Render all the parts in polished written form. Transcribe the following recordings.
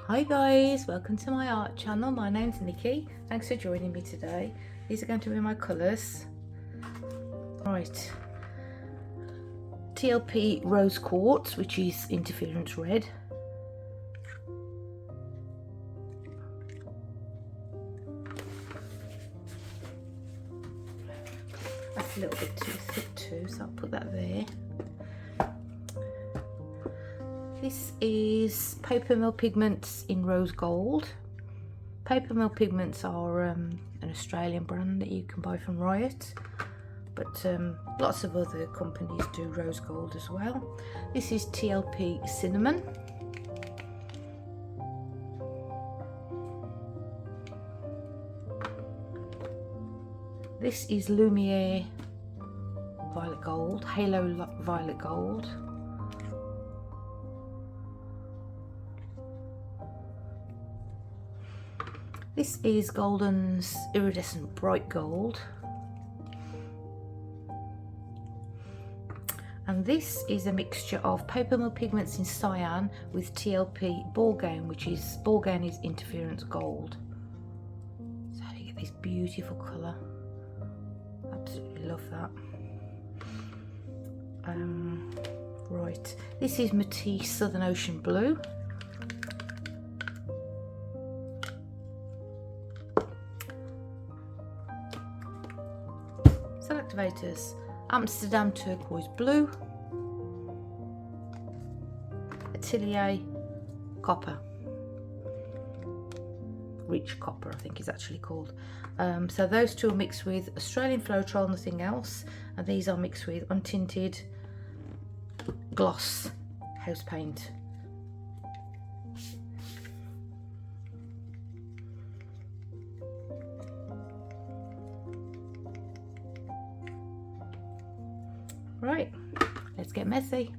Hi guys, welcome to my art channel. My name's Niki. Thanks for joining me today. These are going to be my colours. Right, TLP Rose Quartz, which is interference red. That's a little bit too thick too, so I'll put that there. This is Papermill Pigments in Rose Gold. Papermill Pigments are an Australian brand that you can buy from Riot, but lots of other companies do Rose Gold as well. This is TLP Cinnamon. This is Lumiere Violet Gold, Halo Violet Gold. This is Golden's Iridescent Bright Gold. And this is a mixture of Papermill Pigments in Cyan with TLP Ballgown, which is, Ballgown is interference gold. So you get this beautiful colour. Absolutely love that. Right, this is Matisse Southern Ocean Blue. Activators: Amsterdam Turquoise Blue, Atelier Copper, Rich Copper I think is actually called. So those two are mixed with Australian Floetrol, nothing else, and these are mixed with untinted gloss house paint. Right, let's get messy.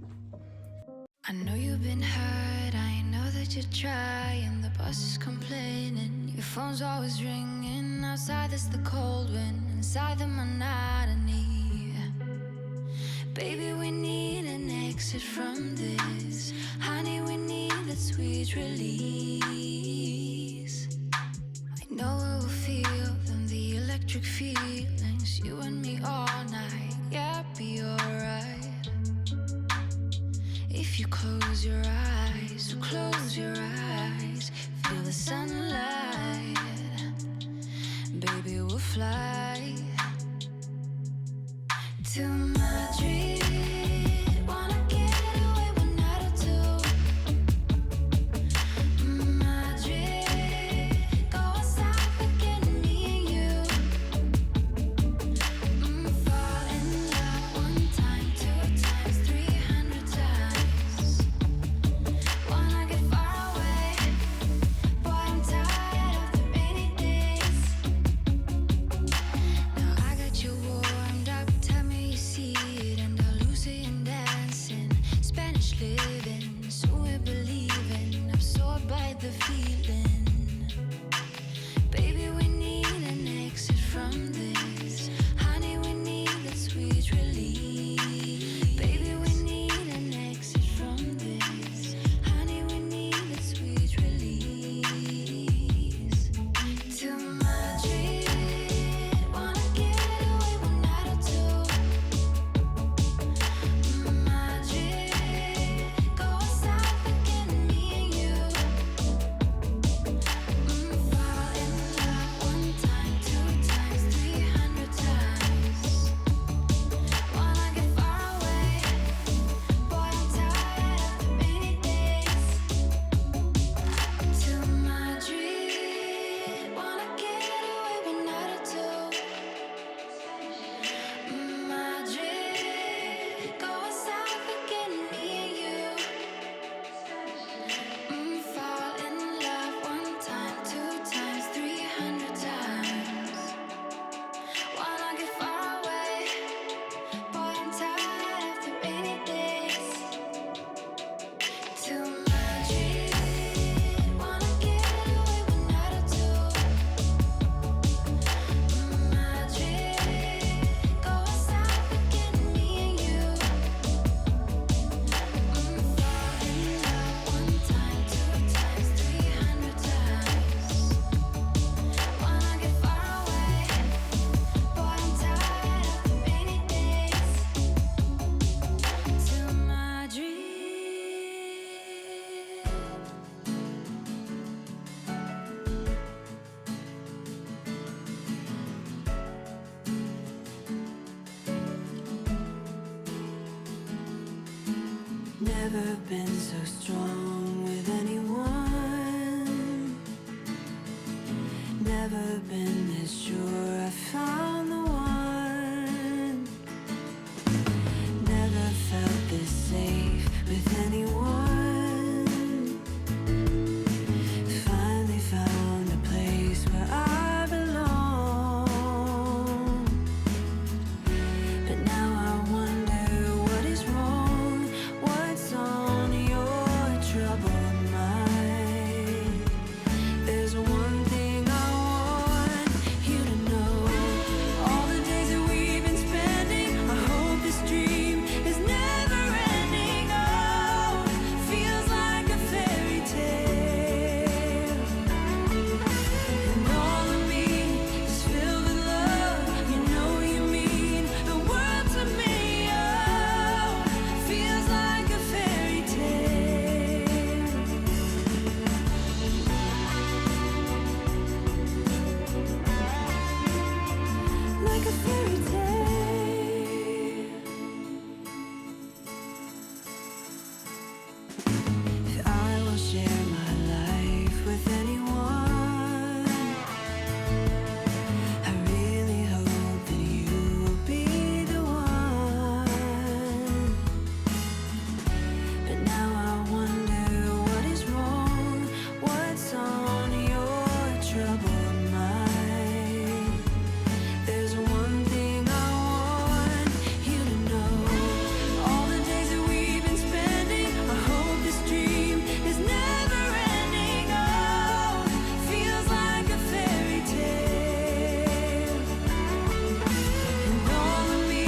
I know you've been hurt, I know that you're trying. The boss is complaining, your phone's always ringing. Outside there's the cold wind, inside the monotony. Baby, we need an exit from this. Honey, we need that sweet release. I know it will feel them, the electric feelings. You and me all night, yeah, be alright. If you close your eyes, so close your eyes. Feel the sunlight, baby, we'll fly to Madrid. Wanna get away one night or two. Madrid, go outside, forget me and you. Fall in love one time, 2 times, 300 times. Wanna get far away, boy, I'm tired of the rainy days. Now I got you warmed up, tell me you see Never been so strong with anyone. Never been this sure I found the one. Never felt this safe with anyone. Finally found a place where I belong. But now I wonder what is wrong. What's on your troubled mind? There's one thing I want you to know. All the days that we've been spending, I hope this dream is never ending. Oh, feels like a fairy tale. And all of me is filled with love. You know you mean the world to me. Oh, feels like a fairy tale. Like a fairy tale. If I will share my life with anyone, I really hope that you will be the one. But now I wonder what is wrong. What's on your troubled mind? There's one thing I want you to know. All the days that we've been spending, I hope this dream is never ending. Oh, feels like a fairy tale. And all of me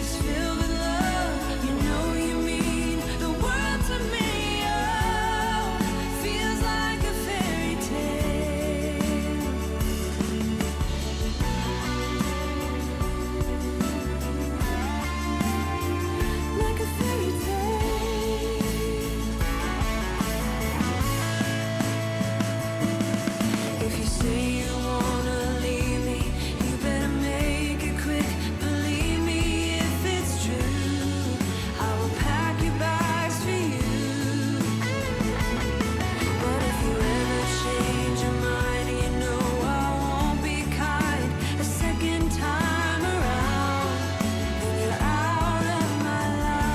is filled with love. You know you mean the world to me. Oh, feels like a fairy tale. Like a fairy tale. If you say you wanna leave me, you better make it quick. Believe me, if it's true, I will pack your bags for you. But if you ever change your mind, you know I won't be kind a second time around. Then you're out of my life.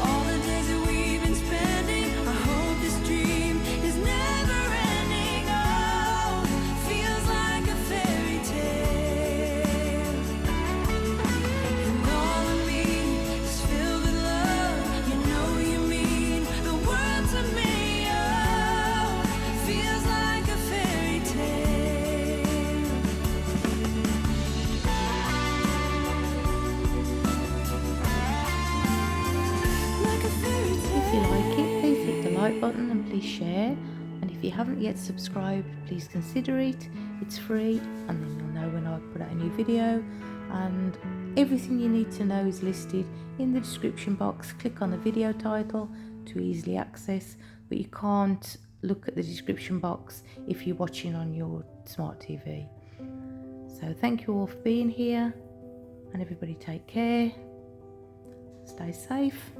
All the days that we've been spending, I hope this dream is never ending. Oh, feels like a fairy tale. And all of me is filled with love. You know you mean the world to me. Oh, feels like a fairy tale. Like a fairy tale. If you like it, please hit the like button and please share. And if you haven't yet subscribed, please consider it. It's free, and then you'll know when I put out a new video. And everything you need to know is listed in the description box. Click on the video title to easily access, but you can't look at the description box if you're watching on your smart TV. So thank you all for being here, and everybody take care. Stay safe.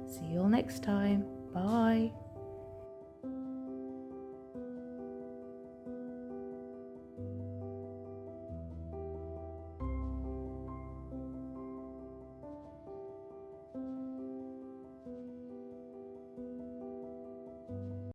See you all next time. Bye.